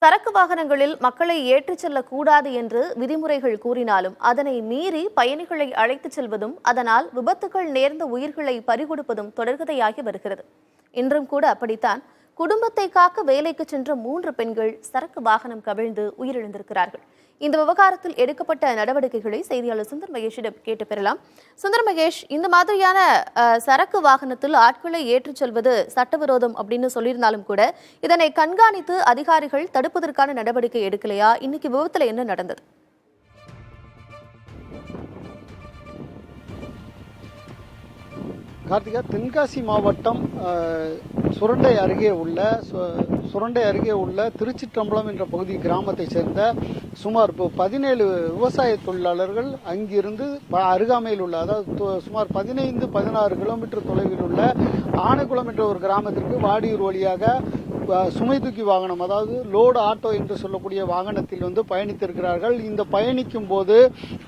சரக்கு வாகனங்களில் மக்களை ஏற்றிச் செல்லக்கூடாது என்று விதிமுறைகள் கூறினாலும் அதனை மீறி பயணிகளை அழைத்துச் செல்வதும் அதனால் விபத்துகள் நேர்ந்த உயிர்களை பறிகொடுப்பதும் தொடர்கதையாகி வருகிறது. இன்றும் கூட அப்படித்தான். குடும்பத்தை காக்க வேலைக்கு சென்ற 3 பெண்கள் சரக்கு வாகனம் கவிழ்ந்து உயிரிழந்திருக்கிறார்கள். இந்த விவகாரத்தில் எடுக்கப்பட்ட நடவடிக்கைகளை செய்தியாளர் சுந்தர் மகேஷிடம் கேட்டு பெறலாம். சுந்தர் மகேஷ், இந்த மாதிரியான சரக்கு வாகனத்தில் ஆட்களை ஏற்றிச் செல்வது சட்டவிரோதம் அப்படின்னு சொல்லியிருந்தாலும் கூட இதனை கண்காணித்து அதிகாரிகள் தடுப்பதற்கான நடவடிக்கை எடுக்கலையா? இன்னைக்கு விபத்துல என்ன நடந்தது? கார்த்திகா, தென்காசி மாவட்டம் சுரண்டை அருகே உள்ள திருச்சிற்றம்பலம் என்ற பகுதி கிராமத்தை சேர்ந்த சுமார் 17 விவசாய தொழிலாளர்கள் அங்கிருந்து அருகாமையில் உள்ள, அதாவது சுமார் 15-16 கிலோமீட்டர் தொலைவில் உள்ள ஆனைக்குளம் என்ற ஒரு கிராமத்திற்கு வாடியூர் வழியாக சுமை தூக்கி வாகனம், அதாவது லோடு ஆட்டோ என்று சொல்லக்கூடிய வாகனத்தில் பயணித்திருக்கிறார்கள். இந்த பயணிக்கும் போது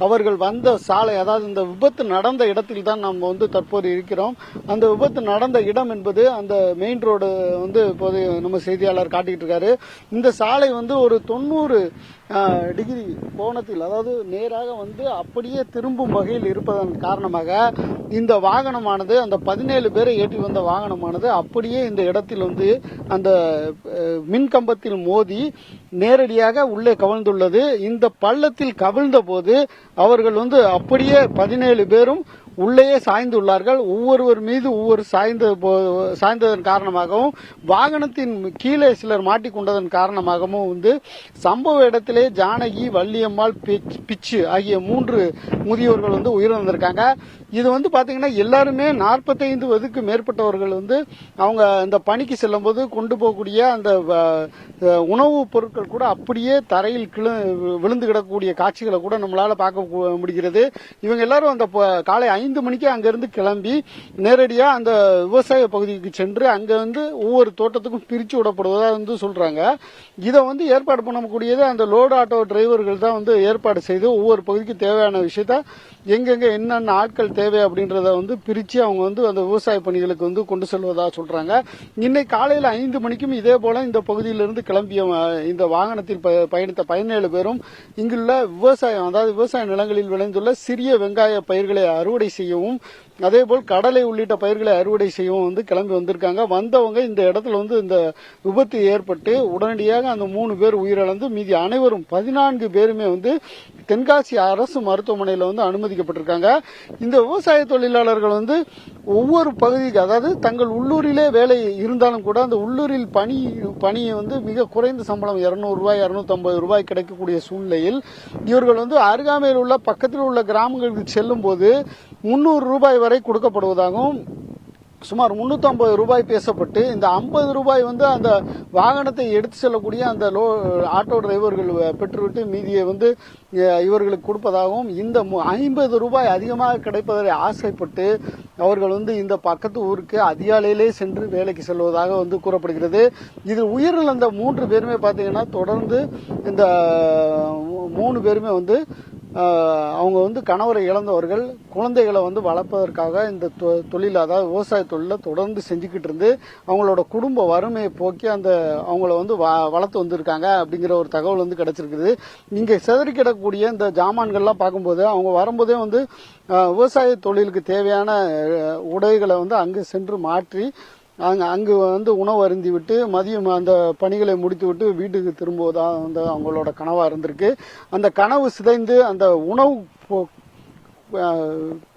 அவர்கள் வந்த சாலை, அதாவது இந்த விபத்து நடந்த இடத்தில் தான் நாம் தற்போது இருக்கிறோம். அந்த விபத்து நடந்த இடம் என்பது அந்த மெயின் ரோடு இப்போது நம்ம செய்தியாளர் காட்டிட்டு இருக்காரு. இந்த சாலை ஒரு 90 டிகிரி கோணத்தில், அதாவது நேராக அப்படியே திரும்பும் வகையில் இருப்பதன் காரணமாக இந்த வாகனமானது, அந்த 17 பேரை ஏற்றி வந்த வாகனமானது அப்படியே இந்த இடத்தில் அந்த மின்கம்பத்தில் மோதி நேரடியாக உள்ளே கவிழ்ந்துள்ளது. இந்த பள்ளத்தில் கவிழ்ந்த போது அவர்கள் அப்படியே 17 பேரும் உள்ளேயே சாய்ந்துள்ளார்கள். ஒவ்வொருவர் மீது ஒவ்வொரு சாய்ந்ததன் காரணமாகவும் வாகனத்தின் கீழே சிலர் மாட்டிக்கொண்டதன் காரணமாகவும் சம்பவ இடத்திலே ஜானகி, வள்ளியம்மாள், பிச்சு ஆகிய 3 முதியோர்கள் உயிரிழந்திருக்காங்க. இது பாத்தீங்கன்னா எல்லாருமே 45 வயதுக்கு மேற்பட்டவர்கள் அவங்க இந்த பணிக்கு செல்லும் போது கொண்டு போகக்கூடிய அந்த உணவுப் பொருட்கள் கூட அப்படியே தரையில் விழுந்து கிடக்கக்கூடிய காட்சிகளை கூட நம்மளால பார்க்க முடிகிறது. இவங்க எல்லாரும் அந்த காலை 5 மணிக்கு அங்கிருந்து கிளம்பி நேரடியா அந்த விவசாய பகுதிக்கு சென்று அங்க ஒவ்வொரு தோட்டத்துக்கும் பிரிச்சு விடப்படுவதா சொல்றாங்க. இதை ஏற்பாடு பண்ணக்கூடியது அந்த லோடு ஆட்டோ டிரைவர்கள் தான் ஏற்பாடு செய்து ஒவ்வொரு பகுதிக்கு தேவையான விஷயத்த எங்கெங்க என்னென்ன ஆட்கள் தேவை அப்படின்றத பிரிச்சு அவங்க அந்த விவசாய பணிகளுக்கு கொண்டு செல்வதா சொல்றாங்க. இன்னைக்கு காலையில 5 மணிக்கும் இதே போல இந்த பகுதியிலிருந்து கிளம்பிய இந்த வாகனத்தில் பயணித்த 17 பேரும் இங்குள்ள விவசாயம், அதாவது விவசாய நிலங்களில் விளைந்துள்ள சிறிய வெங்காய பயிர்களை அறுவடை செய்யவும், அதேபோல் கடலை உள்ளிட்ட பயிர்களை அறுவடை செய்யவும் கிளம்பி வந்திருக்காங்க. வந்தவங்க இந்த இடத்துல இந்த விபத்து ஏற்பட்டு உடனடியாக அந்த 3 பேர் உயிரிழந்து மீதி அனைவரும் 14 பேருமே தென்காசி அரசு மருத்துவமனையில் அனுமதிக்கப்பட்டிருக்காங்க. இந்த விவசாய தொழிலாளர்கள் ஒவ்வொரு பகுதிக்கு, அதாவது தங்கள் உள்ளூரிலே வேலை இருந்தாலும் கூட அந்த உள்ளூரில் பணியை மிக குறைந்த சம்பளம் 200 ரூபாய் 250 ரூபாய் கிடைக்கக்கூடிய சூழ்நிலையில் இவர்கள் அருகாமையில் உள்ள பக்கத்தில் உள்ள கிராமங்களுக்கு செல்லும் போது 300 ரூபாய் வரை கொடுக்கப்படுவதாகவும், சுமார் 350 ரூபாய் பேசப்பட்டு இந்த 50 ரூபாய் அந்த வாகனத்தை எடுத்து செல்லக்கூடிய அந்த ஆட்டோ டிரைவர்கள் பெற்றுவிட்டு மீதியை இவர்களுக்கு கொடுப்பதாகவும், இந்த 50 ரூபாய் அதிகமாக கிடைப்பதை ஆசைப்பட்டு அவர்கள் இந்த பக்கத்து ஊருக்கு அதிகாலையிலே சென்று வேலைக்கு செல்வதாக கூறப்படுகிறது. இதில் உயிரிழந்த 3 பேருமே பார்த்தீங்கன்னா தொடர்ந்து இந்த 3 பேருமே அவங்க கணவரை இழந்தவர்கள், குழந்தைகளை வளர்ப்பதற்காக இந்த தொழில், அதாவது விவசாய தொழில தொடர்ந்து செஞ்சுக்கிட்டு இருந்து அவங்களோட குடும்ப வறுமையை போக்கி அவங்கள வளர்த்து வந்திருக்காங்க அப்படிங்கிற ஒரு தகவல் கிடைச்சிருக்குது. இங்க சிதறி கிடக்கூடிய இந்த ஜாமான்கள்லாம் பார்க்கும்போது அவங்க வரும்போதே விவசாய தொழிலுக்கு தேவையான உடைகளை அங்கு சென்று மாற்றி அங்கு உணவு அருந்தி விட்டு மதியம் அந்த பணிகளை முடித்து விட்டு வீட்டுக்கு திரும்புவதா அவங்களோட கனவா இருந்திருக்கு. அந்த கனவு சிதைந்து அந்த உணவு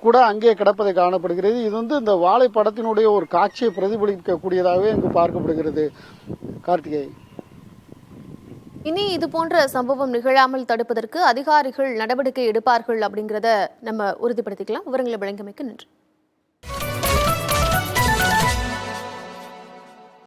கூட அங்கே கிடப்பதை காணப்படுகிறது. இது இந்த வாழை படத்தினுடைய ஒரு காட்சியை பிரதிபலிக்கக்கூடியதாகவே இங்கு பார்க்கப்படுகிறது. கார்த்திகை, இனி இது போன்ற சம்பவம் நிகழாமல் தடுப்பதற்கு அதிகாரிகள் நடவடிக்கை எடுப்பார்கள் அப்படிங்கிறத நம்ம உறுதிப்படுத்திக்கலாம். விவரங்களை வழங்கியமைக்கு நன்றி.